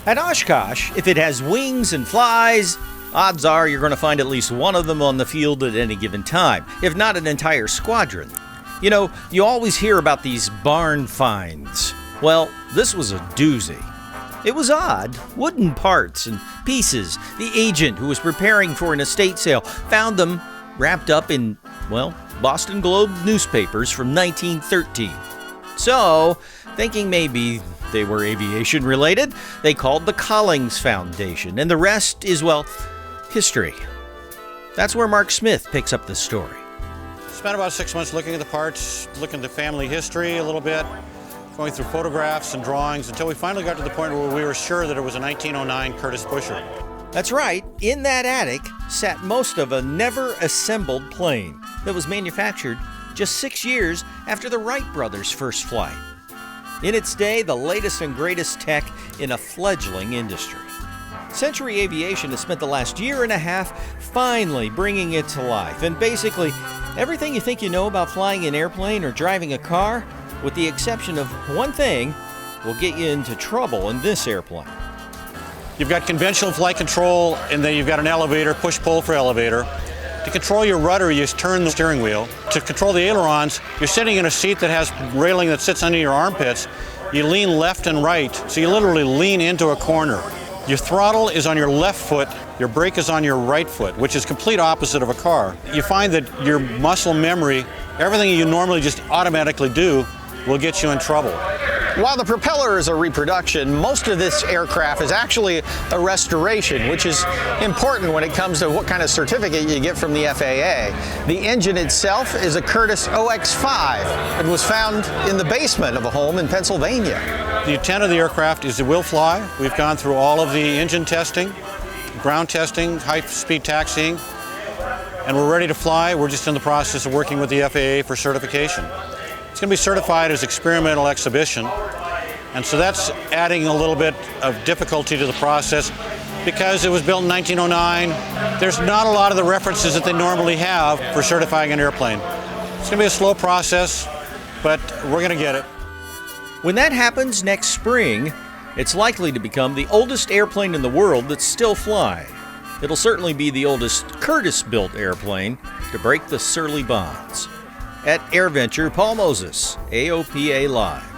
At Oshkosh, if it has wings and flies, odds are you're going to find at least one of them on the field at any given time, if not an entire squadron. You know, you always hear about these barn finds. Well, this was a doozy. It was odd. Wooden parts and pieces. The agent who was preparing for an estate sale found them wrapped up in, well, Boston Globe newspapers from 1913. So, thinking maybe they were aviation related, they called the Collings Foundation, and the rest is, well, history. That's where Mark Smith picks up the story. Spent about 6 months looking at the parts, looking at the family history a little bit, going through photographs and drawings until we finally got to the point where we were sure that it was a 1909 Curtiss Busher. That's right, in that attic sat most of a never-assembled plane that was manufactured just 6 years after the Wright brothers' first flight. In its day, the latest and greatest tech in a fledgling industry. Century Aviation has spent the last year and a half finally bringing it to life, and basically everything you think you know about flying an airplane or driving a car, with the exception of one thing, will get you into trouble in this airplane. You've got conventional flight control, and then you've got an elevator, push-pull for elevator. To control your rudder, you turn the steering wheel. To control the ailerons, you're sitting in a seat that has railing that sits under your armpits. You lean left and right, so you literally lean into a corner. Your throttle is on your left foot, your brake is on your right foot, which is complete opposite of a car. You find that your muscle memory, everything you normally just automatically do, will get you in trouble. While the propeller is a reproduction, most of this aircraft is actually a restoration, which is important when it comes to what kind of certificate you get from the FAA. The engine itself is a Curtiss OX-5. It was found in the basement of a home in Pennsylvania. The intent of the aircraft is it will fly. We've gone through all of the engine testing, ground testing, high-speed taxiing, and we're ready to fly. We're just in the process of working with the FAA for certification. It's going to be certified as experimental exhibition, and so that's adding a little bit of difficulty to the process because it was built in 1909. There's not a lot of the references that they normally have for certifying an airplane. It's going to be a slow process, but we're going to get it. When that happens next spring, it's likely to become the oldest airplane in the world that's still flying. It'll certainly be the oldest Curtiss-built airplane to break the Surly bonds. At AirVenture, Paul Moses, AOPA Live.